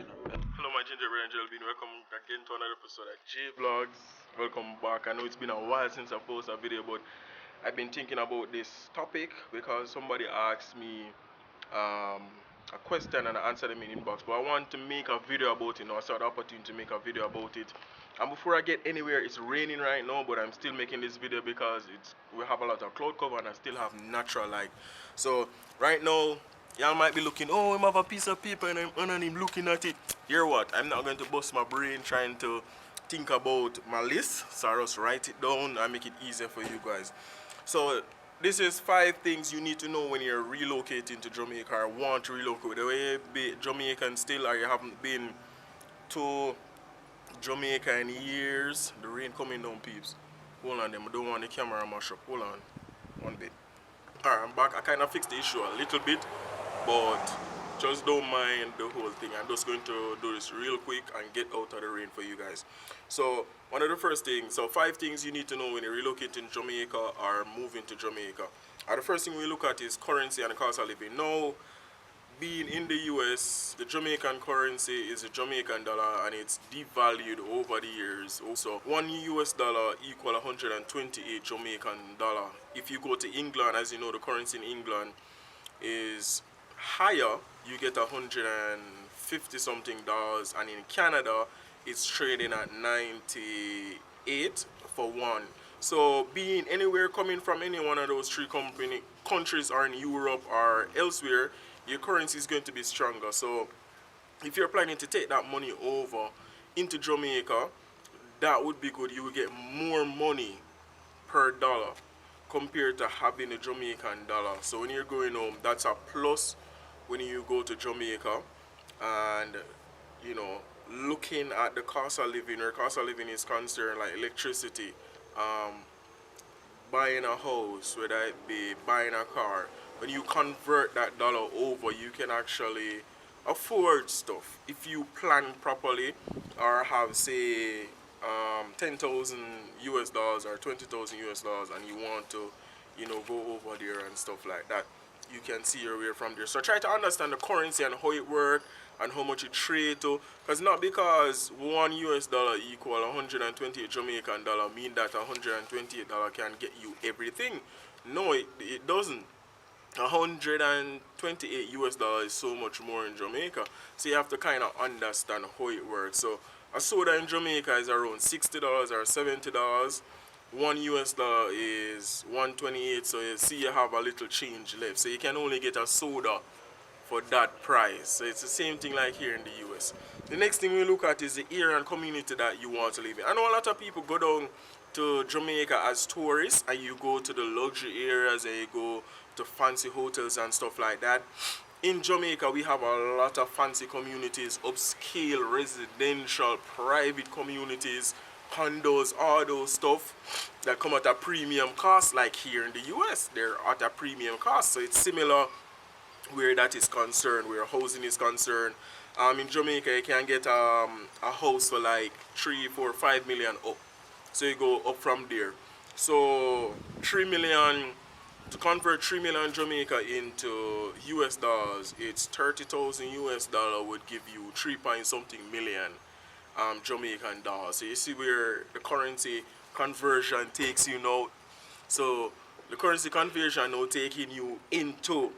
Hello my gingerbread angel being welcome again to another episode of JVLOGS. Welcome back. I know it's been a while since I posted a video, but I've been thinking about this topic because somebody asked me a question and I answered them in inbox. But I want to make a video about it now. I saw the opportunity to make a video about it. And before I get anywhere, it's raining right now, but I'm still making this video because we have a lot of cloud cover and I still have natural light. So right now, y'all might be looking, oh, I have a piece of paper and I'm looking at it. Hear what? I'm not going to bust my brain trying to think about my list. So I just write it down and make it easier for you guys. So this is 5 things you need to know when you're relocating to Jamaica or want to relocate. The way you be Jamaican still or you haven't been to Jamaica in years. The rain coming down, peeps. Hold on, them. I don't want the camera mash up. Hold on. One bit. Alright, I'm back. I kind of fixed the issue a little bit, but just don't mind the whole thing. I'm just going to do this real quick and get out of the rain for you guys. So, one of the first things, 5 things you need to know when you're relocating to Jamaica or moving to Jamaica. The first thing we look at is currency and the cost of living. Now, being in the US, the Jamaican currency is a Jamaican dollar and it's devalued over the years. Also, 1 US dollar equal 128 Jamaican dollar. If you go to England, as you know, the currency in England is higher. You get 150 something dollars, and in Canada, it's trading at 98 for one. So being anywhere coming from any one of those 3 countries or in Europe or elsewhere, your currency is going to be stronger. So if you're planning to take that money over into Jamaica, that would be good. You will get more money per dollar compared to having a Jamaican dollar. So when you're going home, that's a plus when you go to Jamaica. And you know, looking at the cost of living, or cost of living is concerned, like electricity, buying a house, whether it be buying a car, when you convert that dollar over, you can actually afford stuff if you plan properly, or have, say, 10,000 US dollars or 20,000 US dollars, and you want to, you know, go over there and stuff like that. You can see your way from there. So try to understand the currency and how it works and how much it trade to, because not because 1 US dollar equal 128 Jamaican dollar mean that 128 dollar can get you everything. No, it doesn't. 128 US dollars is so much more in Jamaica, so you have to kind of understand how it works. So a soda in Jamaica is around $60 or $70. 1 US dollar is 128, so you see you have a little change left, so you can only get a soda for that price. So it's the same thing like here in the US. The next thing we look at is the area and community that you want to live in. I know a lot of people go down to Jamaica as tourists, and you go to the luxury areas and you go to fancy hotels and stuff like that. In Jamaica, we have a lot of fancy communities, upscale, residential, private communities, condos, all those stuff that come at a premium cost. Like here in the US, they're at a premium cost. So it's similar where that is concerned, where housing is concerned. In Jamaica, you can get a house for like 3, 4, 5 million up. So you go up from there. So 3 million, to convert 3 million Jamaica into US dollars, it's 30,000 US dollar would give you 3 point something million Jamaican dollars. So you see where the currency conversion takes you now. So the currency conversion now taking you into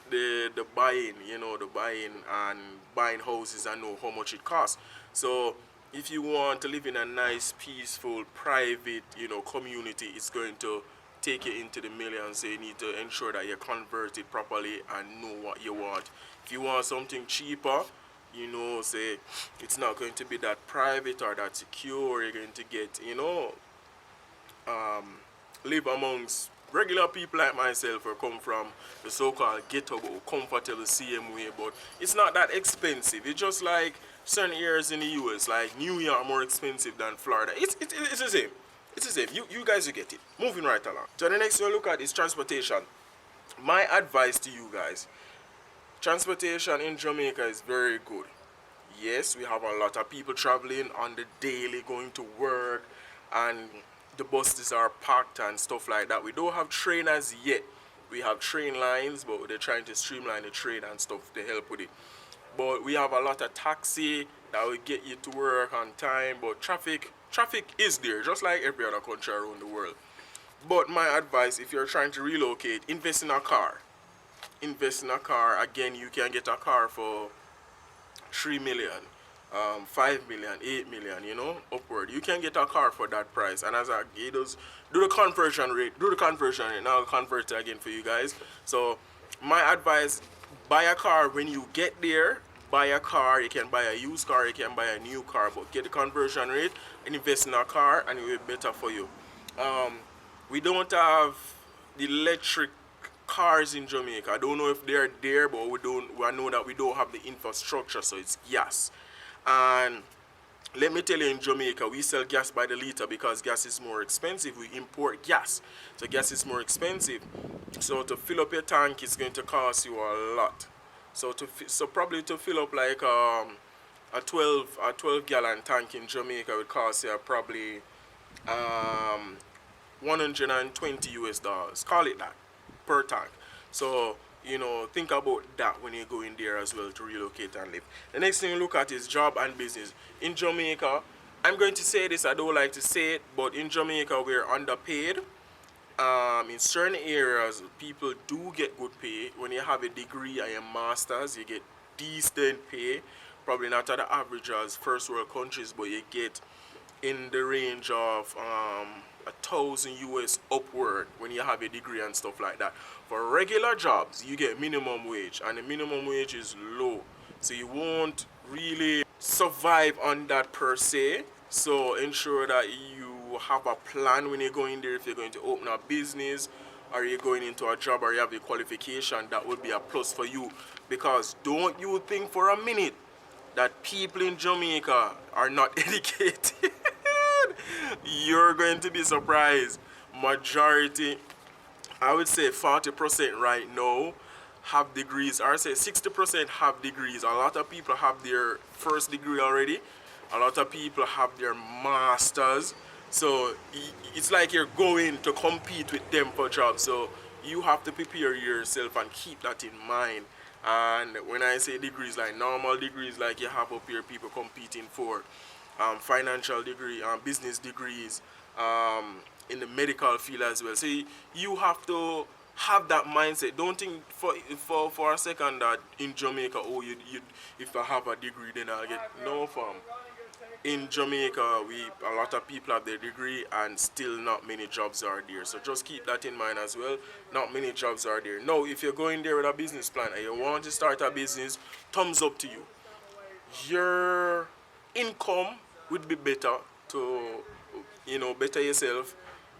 the buying, you know, the buying and buying houses and know how much it costs. So if you want to live in a nice, peaceful, private, you know, community, it's going to take you into the millions. So you need to ensure that you convert it properly and know what you want. If you want something cheaper, you know, say it's not going to be that private or that secure. You're going to get, you know, live amongst regular people like myself, or come from the so-called ghetto but comfortable same way. But it's not that expensive. It's just like certain areas in the US, like New York, more expensive than Florida. It's the same. It's the same. You guys will get it. Moving right along. So the next thing we look at is transportation. My advice to you guys, transportation in Jamaica is very good. Yes, we have a lot of people traveling on the daily, going to work, and the buses are packed and stuff like that. We don't have trainers yet. We have train lines, but they're trying to streamline the train and stuff to help with it. but we have a lot of taxi that will get you to work on time. But traffic is there, just like every other country around the world. But my advice, if you're trying to relocate, invest in a car. Invest in a car. Again, you can get a car for 3 million, 5 million, 8 million, you know, upward. You can get a car for that price. And as it does, do the conversion rate, and I'll convert it again for you guys. So my advice, buy a car when you get there. Buy a car. You can buy a used car, you can buy a new car, but get the conversion rate and invest in a car, and it will be better for you. We don't have the electric cars in Jamaica. I don't know if they're there, but I know that we don't have the infrastructure, so it's gas. And let me tell you, in Jamaica, we sell gas by the liter because gas is more expensive. We import gas, so gas is more expensive. So to fill up your tank is going to cost you a lot. So probably to fill up like a 12 gallon tank in Jamaica would cost you probably 120 US dollars. Call it that per tank. So, you know, think about that when you go in there as well to relocate and live. The next thing you look at is job and business. In Jamaica, I'm going to say this, I don't like to say it, but in Jamaica we're underpaid. In certain areas, people do get good pay. When you have a degree and a master's, you get decent pay. Probably not at the average as first world countries, but you get in the range of 1,000 US upward when you have a degree and stuff like that. For regular jobs, you get minimum wage, and the minimum wage is low, so you won't really survive on that per se. So ensure that you have a plan when you're going there. If you're going to open a business, or you're going into a job, or you have a qualification, that would be a plus for you. Because don't you think for a minute that people in Jamaica are not educated. You're going to be surprised. Majority, I would say 40% right now have degrees, or I say 60% have degrees. A lot of people have their first degree already. A lot of people have their masters. So it's like you're going to compete with them for jobs. So you have to prepare yourself and keep that in mind. And when I say degrees, like normal degrees, like you have up here people competing for financial degree, business degrees, in the medical field as well. So you have to have that mindset. Don't think for a second that in Jamaica, oh, if I have a degree, then I'll get no farm. In Jamaica, a lot of people have their degree and still not many jobs are there. So just keep that in mind as well. Not many jobs are there. Now, if you're going there with a business plan and you want to start a business, thumbs up to you. Your income would be better to, you know, better yourself,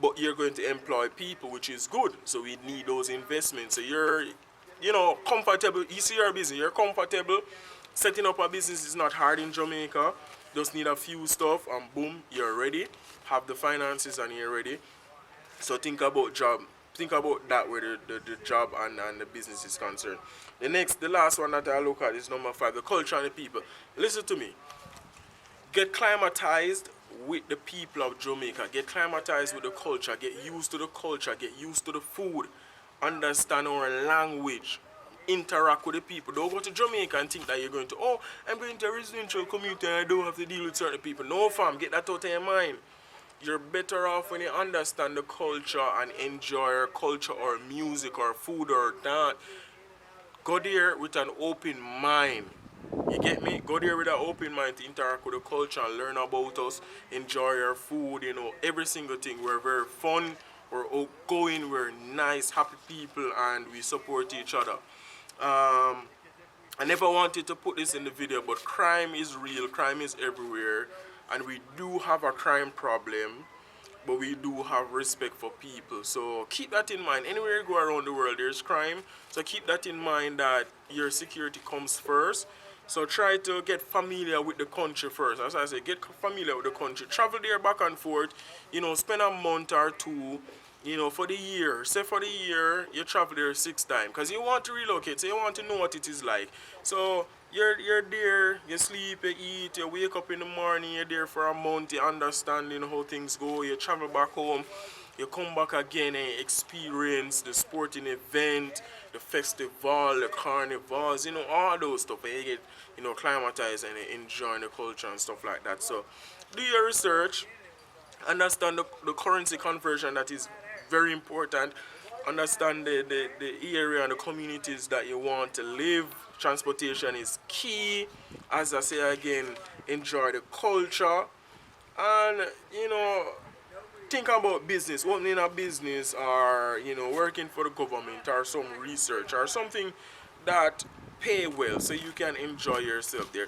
but you're going to employ people, which is good. So we need those investments. So you're, you know, comfortable. You see your business, you're comfortable. Setting up a business is not hard in Jamaica. Just need a few stuff and boom, you're ready. Have the finances and you're ready. So think about job. Think about that where the job and the business is concerned. The last one that I look at is number 5, the culture and the people. Listen to me. Get climatized with the people of Jamaica. Get climatized with the culture. Get used to the culture. Get used to the food. Understand our language. Interact with the people. Don't go to Jamaica and think that you're going to, oh, I'm going to a residential community and I don't have to deal with certain people. No, fam, get that out of your mind. You're better off when you understand the culture and enjoy our culture or music or food or that. Go there with an open mind. You get me? Go there with an open mind to interact with the culture and learn about us. Enjoy our food, you know, every single thing. We're very fun, we're outgoing, we're nice, happy people, and we support each other. I never wanted to put this in the video, but crime is real, crime is everywhere, and we do have a crime problem, but we do have respect for people. So keep that in mind. Anywhere you go around the world, there's crime, so keep that in mind that your security comes first. So try to get familiar with the country first. As I say, get familiar with the country. Travel there back and forth, you know, spend a month or two, you know, for the year. Say for the year, you travel there 6 times. Because you want to relocate, so you want to know what it is like. So you're there, you sleep, you eat, you wake up in the morning, you're there for a month, you understand, you know, how things go, you travel back home. you come back again and experience the sporting event, the festival, the carnivals, you know, all those stuff, and you get, you know, climatized and enjoying the culture and stuff like that. So do your research, understand the currency conversion, that is very important. Understand the area and the communities that you want to live. Transportation is key. As I say again, enjoy the culture, and you know, think about business, opening a business, or you know, working for the government, or some research or something that pay well, so you can enjoy yourself there.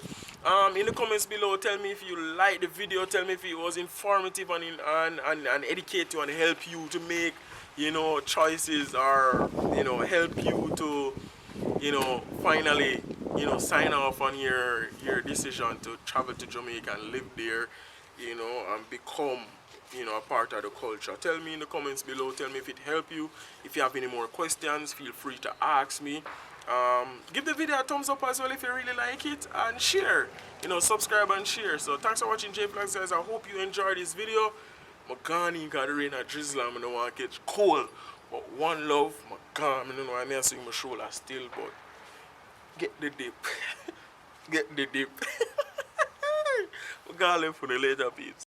In the comments below, tell me if you like the video, tell me if it was informative and and educate you and help you to make, you know, choices, or you know, help you to, you know, finally, you know, sign off on your decision to travel to Jamaica and live there, you know, and become, you know, a part of the culture. Tell me in the comments below, tell me if it helped you. If you have any more questions, feel free to ask me. Give the video a thumbs up as well if you really like it, and share, you know, subscribe and share. So thanks for watching JVLOGS, guys. I hope you enjoyed this video. Magani got the rain a drizzle, I don't want to catch cold, but one love, Magani, I don't know why I'm saying my shoulder still, but get the dip. Get the dip. We're gonna live for the later peeps.